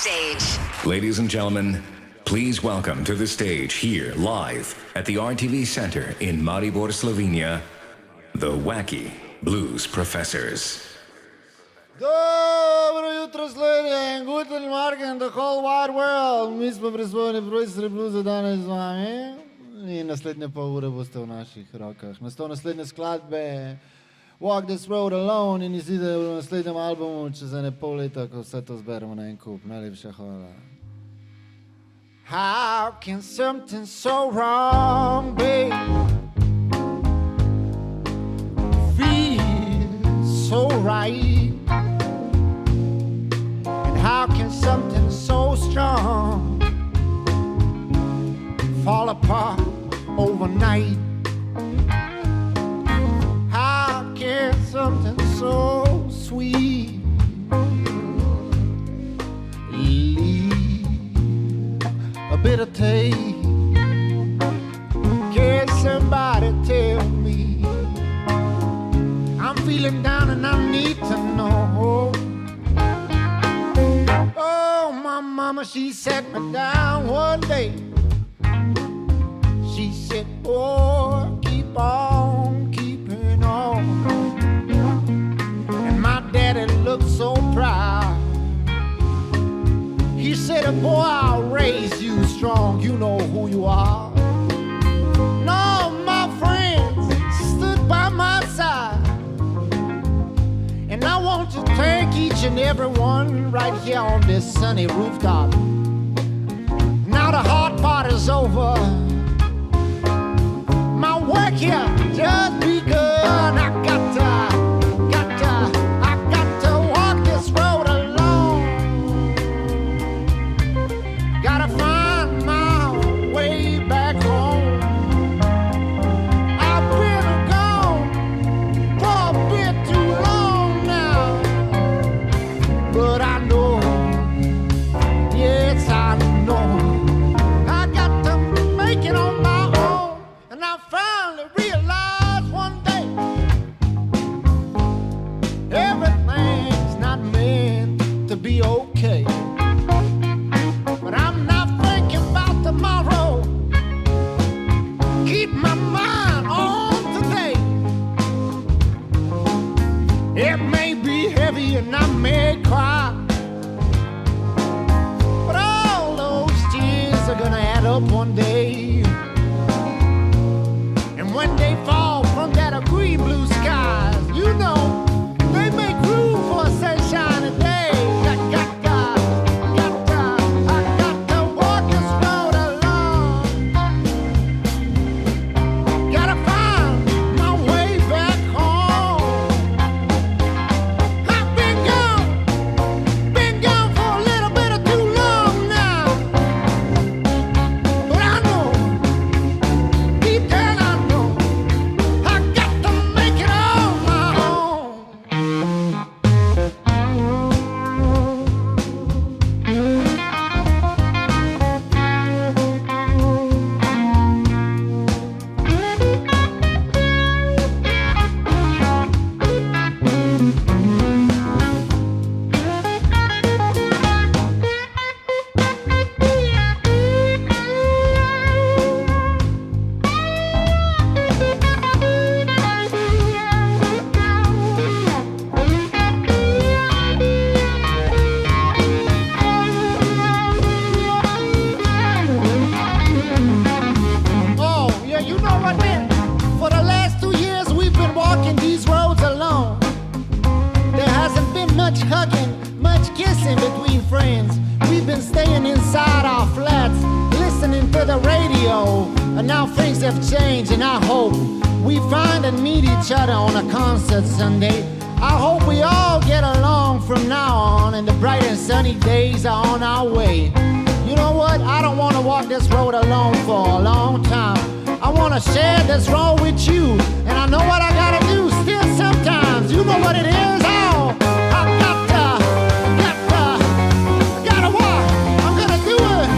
stage. Ladies and gentlemen, please welcome to the stage here live at the RTV Center in Maribor, Slovenia, the Wacky Blues Professors. Dobro jutro, Slovenija, in guten Morgen, the whole wide world. Mi smo prismojeni profesori Bluza danes z vami in naslednje pol ure boste v naših rokah. Naslov naslednje skladbe Walk This Road Alone in izide v naslednjem albumu čez ene pol leta, ko vse to zberemo na en kup. Najlepša hvala. How can something so wrong be? Feel so right. And how can something so strong fall apart overnight? How can something so sweet leave a bitter taste? Can somebody tell me? I'm feeling down and I need to know. Oh, my mama, she set me down one day. She said, oh, keep on keeping on. And my daddy looked so proud. He said, boy, I'll raise you strong. You know who you are. No, my friends stood by my side. And I want to thank each and every one right here on this sunny rooftop. Now the hard part is over. My work here just begun. I got to walk this road alone. Gotta find my way back home. I've been gone for a bit too long now, but I know, yes I know, I got to make it on my own. And I finally realized one day everything's not meant to be okay. But I'm not thinking about tomorrow. Keep my mind on today. It may be heavy and I may cry, but all those tears are gonna add up one day. When they fall from that green blue skies, you know, they make room for a sunshiny day. I got to walk this road alone. Gotta find my way back home. I've been gone for a little bit of too long now. But I know, deep down I know, I got to make it on my own. Oh, yeah, you know what, man? For the last 2 years, we've been walking these roads alone. There hasn't been much hugging, much kissing between friends. We've been staying inside our flats, listening to the radio. And now things have changed, and I hope we find and meet each other on a concert Sunday. I hope we all get along from now on, and the bright and sunny days are on our way. You know what? I don't want to walk this road alone for a long time. I want to share this road with you, and I know what I gotta do still sometimes. You know what it is? Oh, I gotta walk. I'm gonna do it.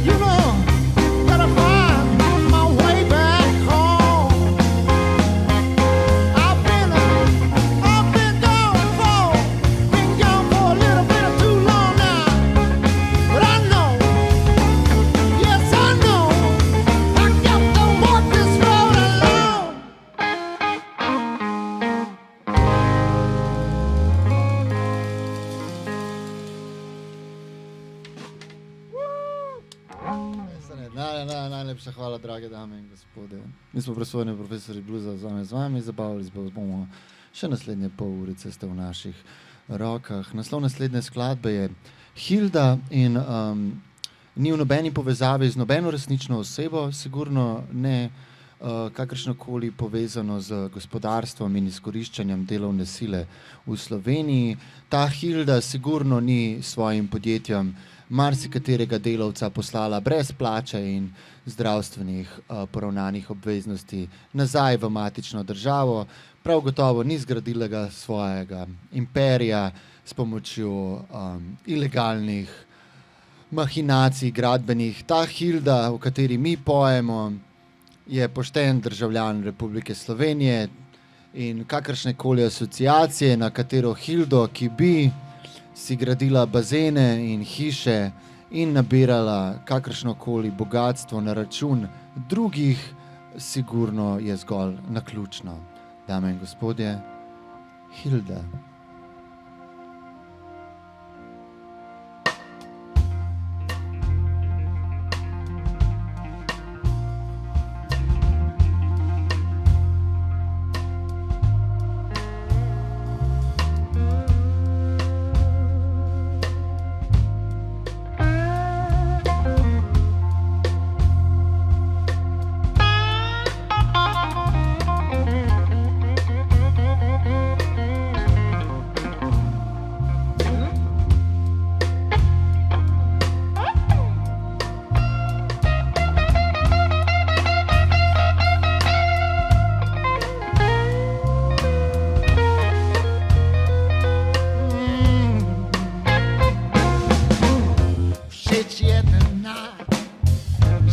You know, gotta find my way back home. I've been gone for a little bit of too long now. Najlepša hvala, drage dame in gospode. Mi smo presojeni profesori Bluza z vami, zabavili bomo še naslednje pol urice ste v naših rokah. Naslov naslednje skladbe je Hilda in ni v nobeni povezavi z nobeno resnično osebo, sigurno ne kakršnokoli povezano z gospodarstvom in izkoriščanjem delovne sile v Sloveniji. Ta Hilda sigurno ni svojim podjetjem marsikaterega delavca poslala brez plače in zdravstvenih poravnanih obveznosti nazaj v matično državo. Prav gotovo ni zgradila svojega imperija s pomočjo ilegalnih mahinacij gradbenih. Ta Hilda, o kateri mi pojemo, je pošten državljan Republike Slovenije in kakršnekoli asociacije na katero Hildo, ki bi si gradila bazene in hiše in nabirala kakršnokoli bogatstvo na račun drugih, sigurno je zgolj naključno. Dame in gospodje, Hilda.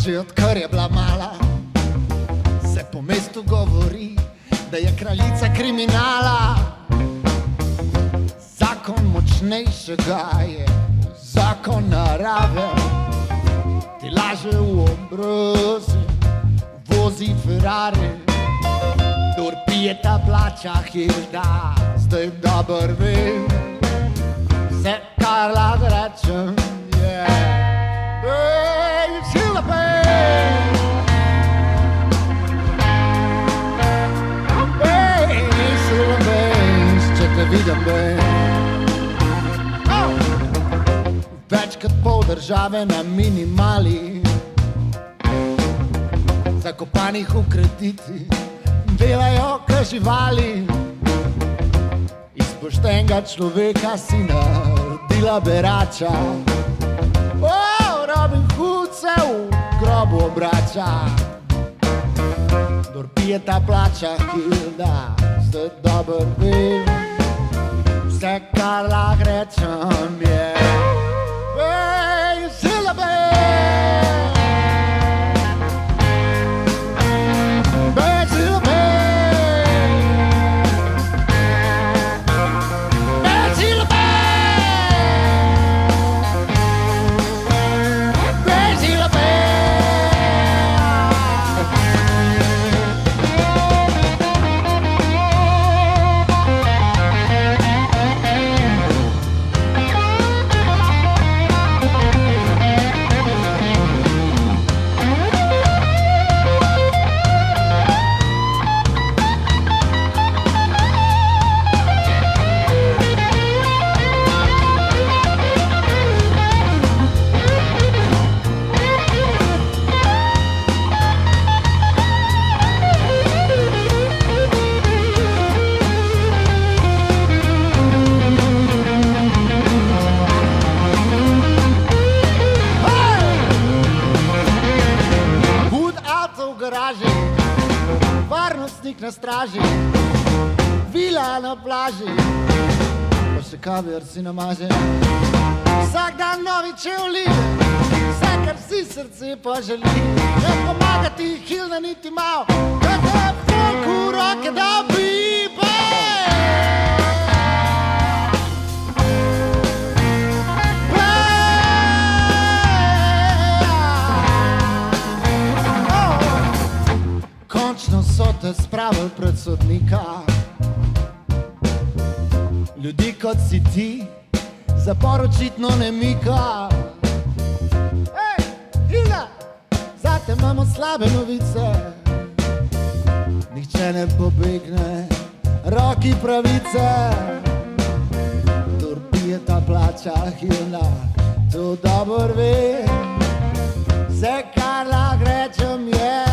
Že odkar je bila mala, se po mestu govori, da je kraljica kriminala. Zakon močnejšega je zakon narave, ti laže v obrozi, vozi Ferrari. Kdor pije ta plača Hilda, zdaj dober vem, vse kar lahko rečem je Hilda vidim, več kot pol države na minimali, zakopanih v krediti, delajo kot živali. Iz poštenega človeka si naredila berača, Robin Hood se v grobu obrača. Kdor pije ta plača Hilda, zdaj dober vem, vse kar lahko rečem je Hilda na straži, vila na plaži, pa še kaviar si namaže. Vsak dan novi čevlji, vse kar si srce poželi. Ne pomaga ti Hilda niti mal, da te folk v roke dobi. Končno so te spravili pred sodnika, ljudi kot si ti, zapor očitno ne mika. Hilda, za zate imamo slabe novice. Nihče ne pobegne roki pravice. Kdor pije ta plača Hilda, to dobro ve. Vse kar lahko rečem je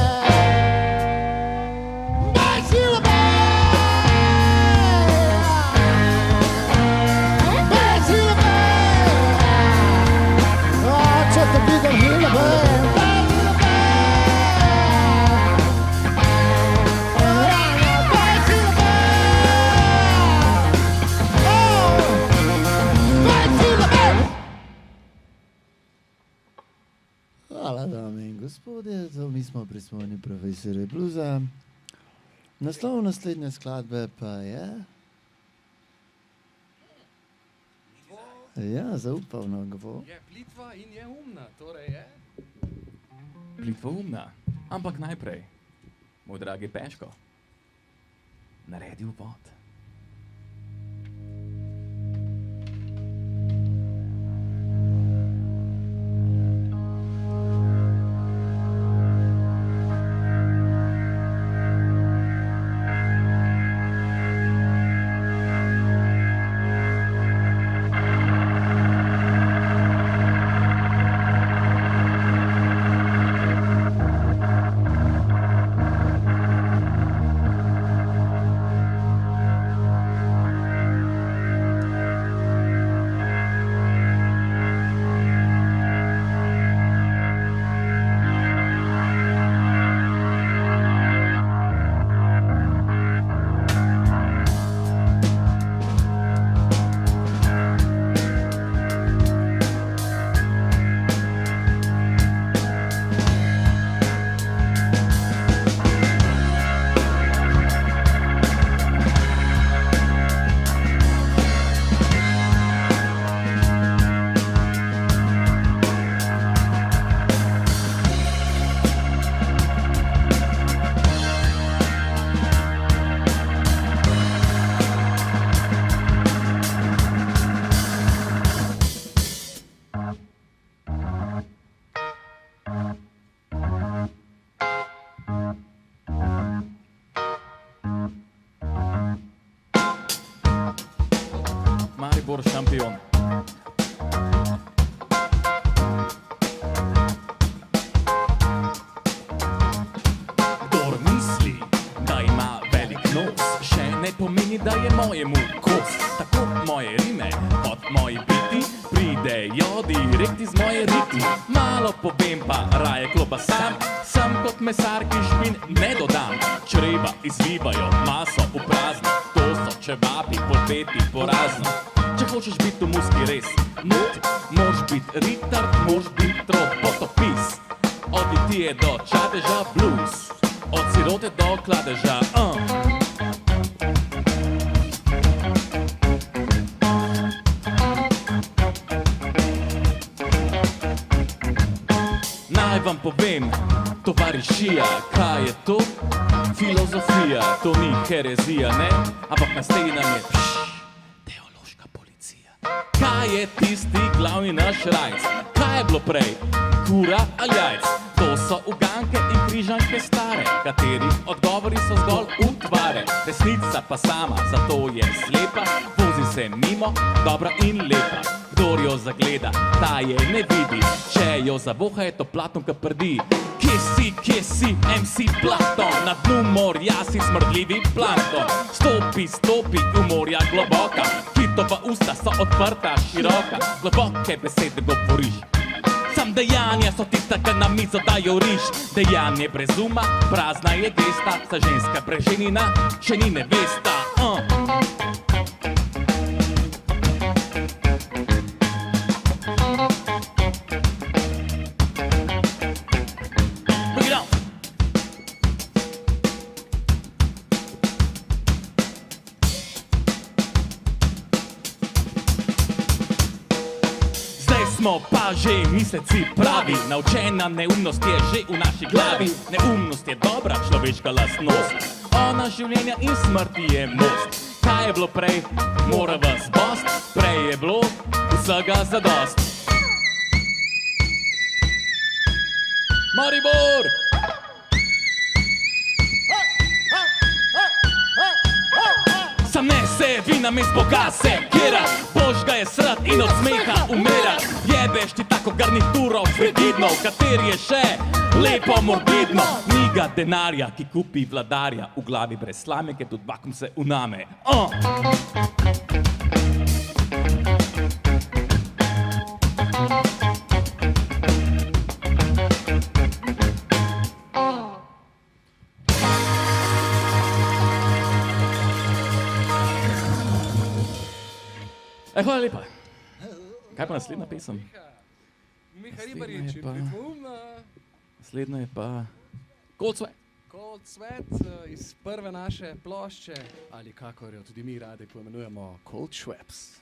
Hvala, dame in gospodje, mi smo prismojeni profesorji bluza. Naslov naslednje skladbe pa je... Ja, zaupavno gvo. Je plitva in je umna, torej je... Plitva umna, ampak najprej, moj dragi Peško, naredi uvod. Maribor šampion. Kdor misli, da ima velik nos, še ne pomeni, da je mojemu kos. Tako moje rime od moji biti pridejo direkt iz moje riti. Malo povem pa raje kloba sam, sem kot mesar, ki špin ne dodam. Čreva izlivajo maso v prazno, to so čevabi podpeti porazno. Če hočeš biti v muski res nut, moraš biti ritard, moraš biti robotopis. Od litije do čadeža blues, od sirote do kladeža Naj vam povem, tovarišija, kaj je to? Filozofija, to ni herezija, ne? Ampak na steni nam je teološka policija. Kaj je tisti glavni naš rajc? Kaj je bilo prej? Kura ali jajc? To so uganke in križanke stare, katerih odgovori so zgolj utvare. Resnica pa sama, zato je slepa, vozi se mimo, dobra in lepa. Kdor jo zagleda, ta je ne vidi, če jo zavoha je to Platon, ki prdi. Kje si, MC Platon, na dnu morja si smrdljivi plankton. Stopi v morja globoka, kitova usta so odprta, široka, globoke besede govoriš. Sam dejanja so tista, ki na mizo dajo riž. Dejanje brez uma, prazna je gesta, sa ženska brez ženina, še ni nevesta. Smo pa že misleci pravi, naučena neumnost je že v naši glavi. Neumnost je dobra človeška lastnost, ona življenja in smrti je most. Kaj je bilo prej, mora vas bost, prej je bilo vsega zadost. Maribor! Sam ne se, vina mi zboga se kera, bož ga je srat in od smeha umera. Jebeš ti tako garnituro frigidno, v kateri je še lepo morbidno. Ni ga denarja, ki kupi vladarja, v glavi brez slame, ker tudi vakum se uname. Hvala lepa. Kaj pa naslednja pesem? Miha Ribarič, Ritmoumna. Naslednja je pa Cold Sweat. Cold Sweat iz prve naše plošče, ali kakor jo tudi mi radi poimenujemo Cold Schweppes.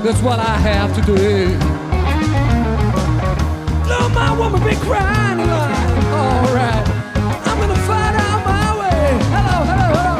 That's what I have to do. Love my woman be crying like, all right, I'm gonna find out my way. Hello, hello, hello.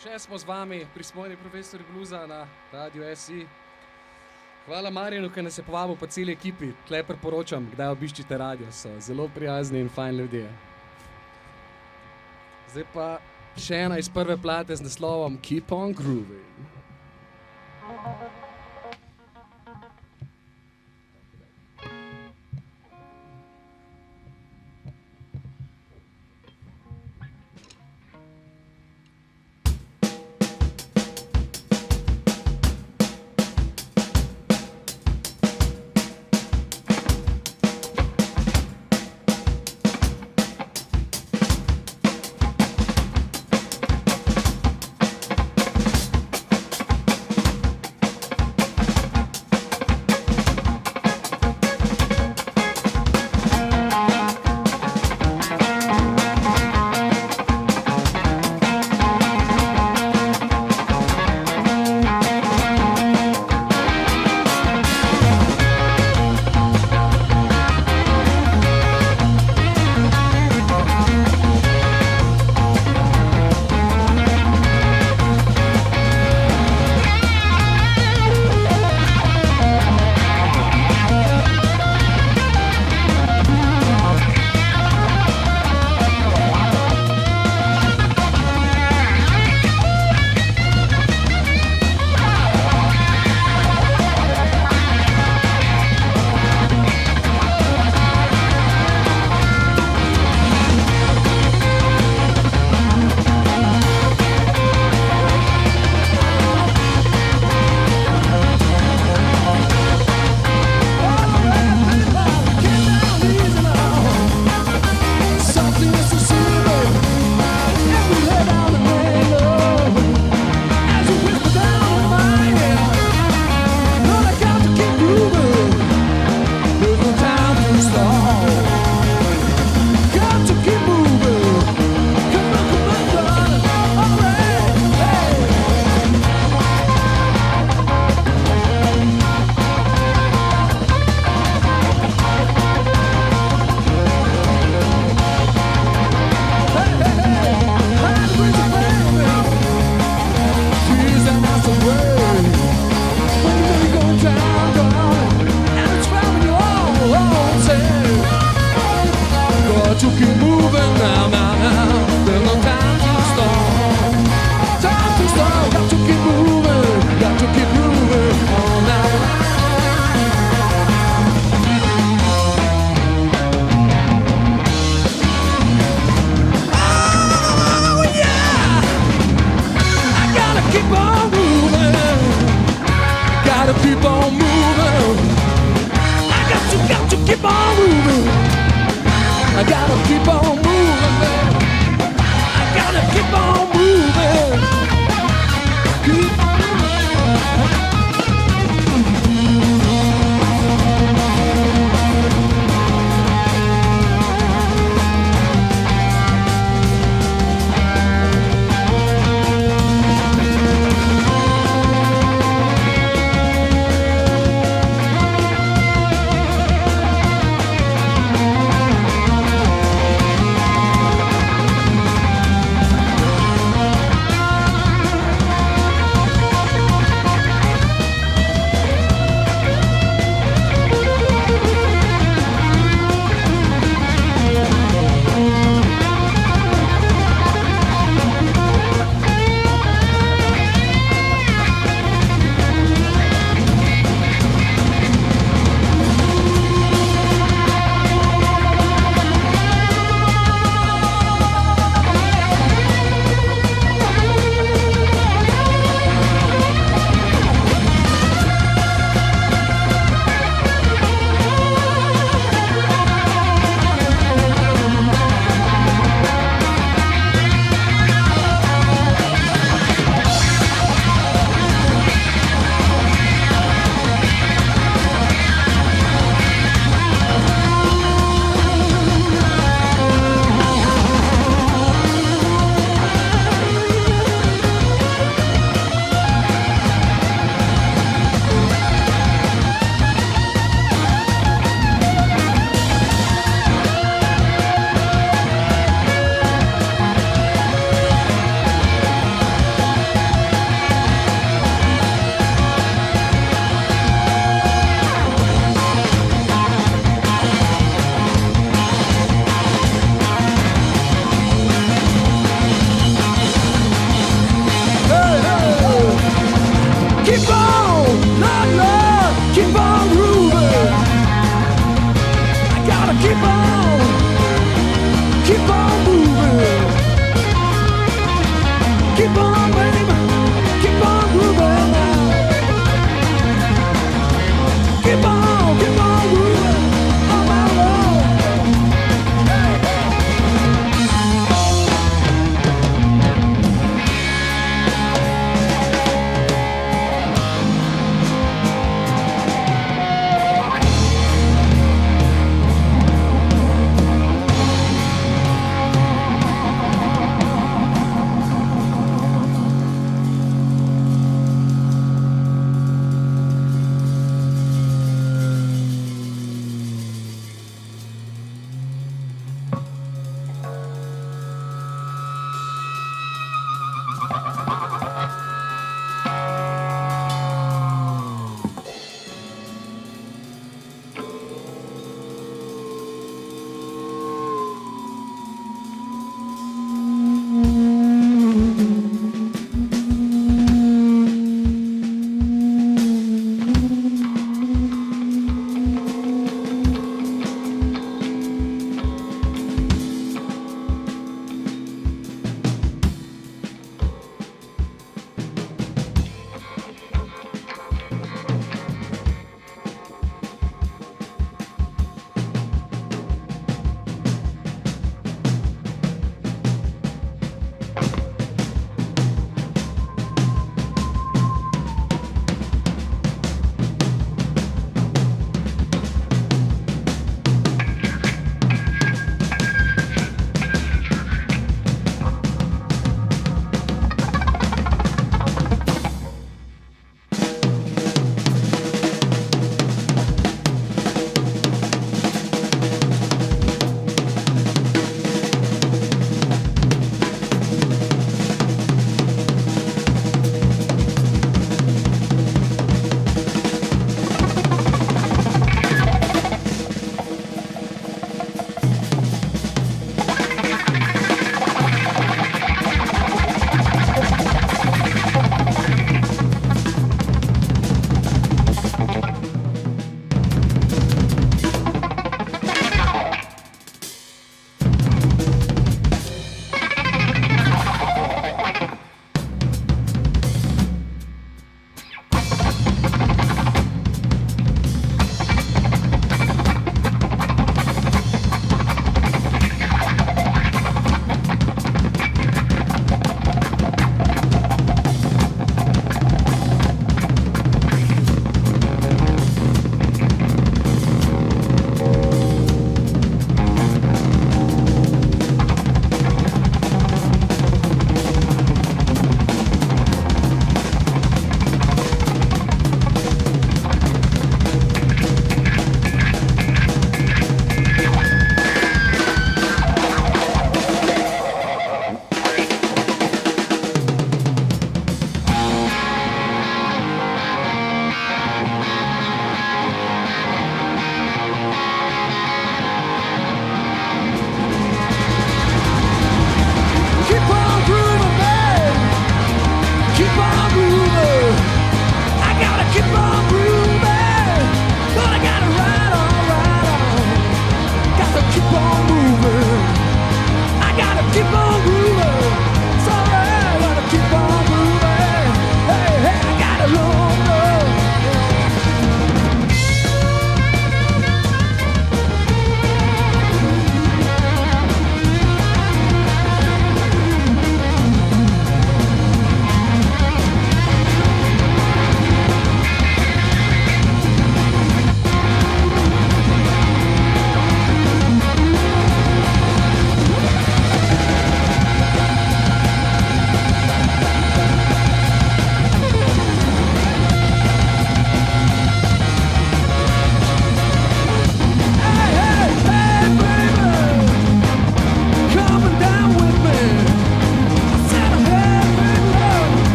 Še smo z vami, prismojeni profesori bluza na Radiu SI. Hvala Marjanu, ki nas je povabil pa celi ekipi. Tle priporočam, kdaj obiščite radio, so zelo prijazni in fajn ljudje. Zdaj pa še ena iz prve plate z naslovom Keep on Grooving. Keep on moving. Keep on, baby. Keep on moving now. Keep on moving on my road.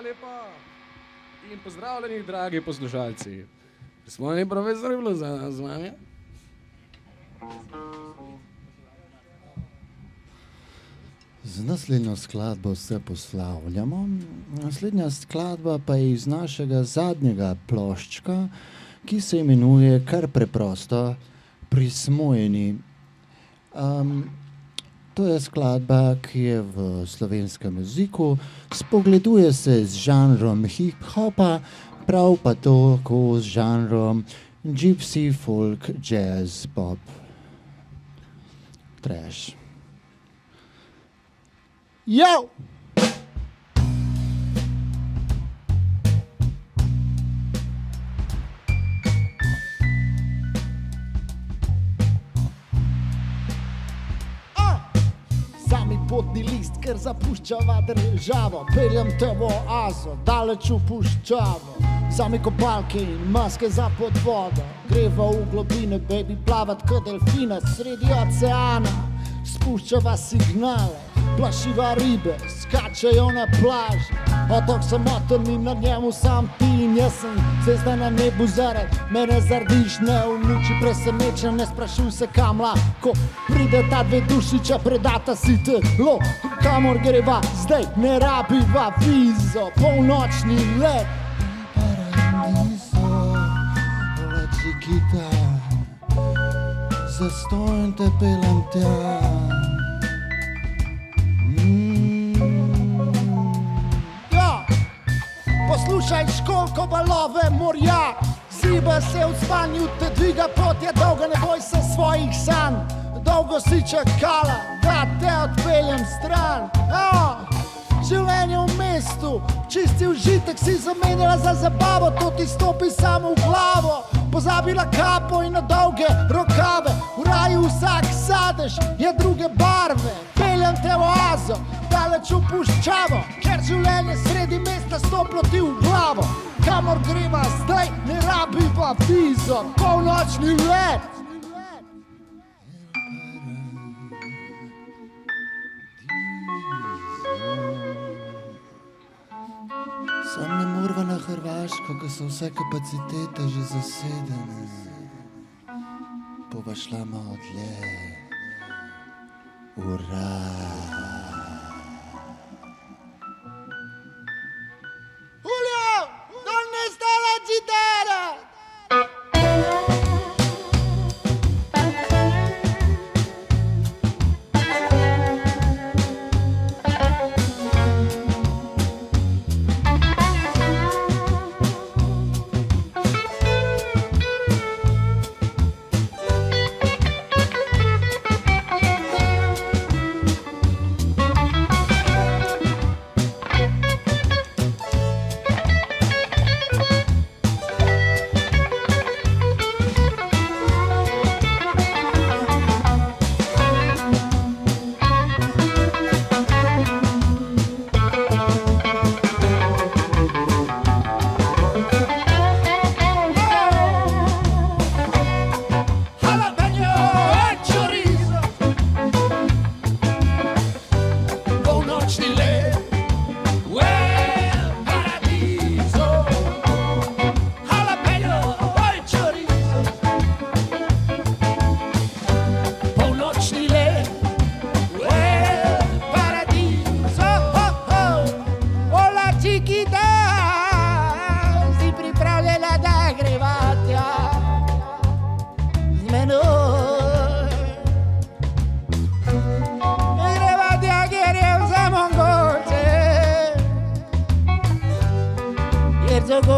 lepa. In pozdravljeni, dragi poslušalci. Prismojeni profesorji Bluza z vami. Z naslednjo skladbo se poslavljamo. Naslednja skladba pa je iz našega zadnjega ploščka, ki se imenuje kar preprosto Prismojeni. To je skladba, ki je v slovenskem jeziku, spogleduje se z žanrom hip-hopa, prav pa tako z žanrom gypsy, folk, jazz, pop, trash. Yo! Sami potni list, ker zapuščava državo, peljem te v oazo, daleč v puščavo. Sami kopalke in maske za pod vodo, greva v globine, baby, plavat kot delfina sredi oceana. Spuščava signale, plašiva ribe, skačejo na plaži. Otok samoten in na njemu sam ti in jaz sem zvezda na nebu zaradi mene zardiš, ne uniči presenečen, ne sprašuj se kam lahko pride ta dve duši, če predata si telo. Kamor greva zdaj, ne rabiva vizo, polnočni let. Paradiso, hola chiquita, zastonj te pelem tja. Poslušaj školko valove morja, ziba se v spanju, te dviga pot je dolga, ne boj se svojih sanj. Dolgo si čakala, da te odpeljem stran. Življenje v mestu, čisti užitek si zamenjala za zabavo, to ti stopi samo v glavo. Pozabila kapo in na dolge rokave, v raju vsak sadež je druge barve. Peljem te v oazo, daleč v puščavo, ker življenje sredi mesta stoplo ti v glavo. Kamor greva zdaj, ne rabiva vizo, polnočni let. Sam ne morva na Hrvaško, ko so vse kapacitete že zasedene. Bova šla malo dlje. Ura! Julio, ¿dónde está la gitara?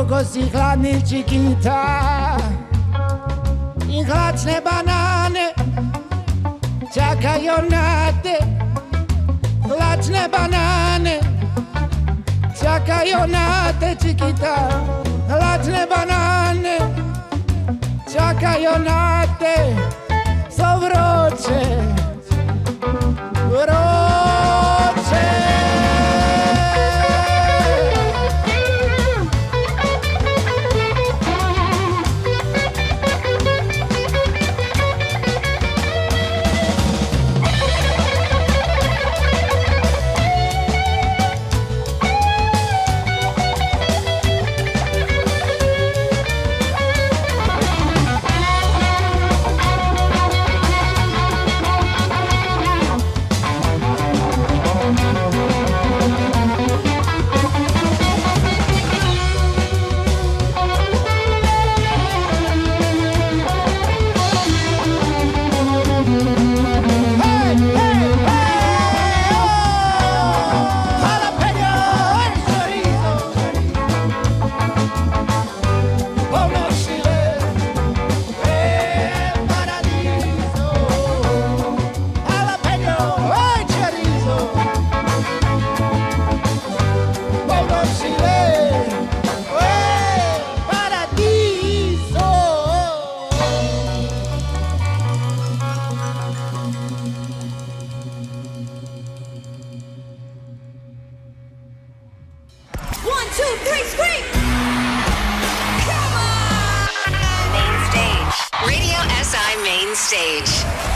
Ko si hladni chiquita in hlačne banane čakajo na te. Hlačne banane čakajo na te, chiquita. Hlačne banane čakajo na te. So vroče, vroče. 2, 3, scream! Come on! Main stage. Radio SI Main Stage.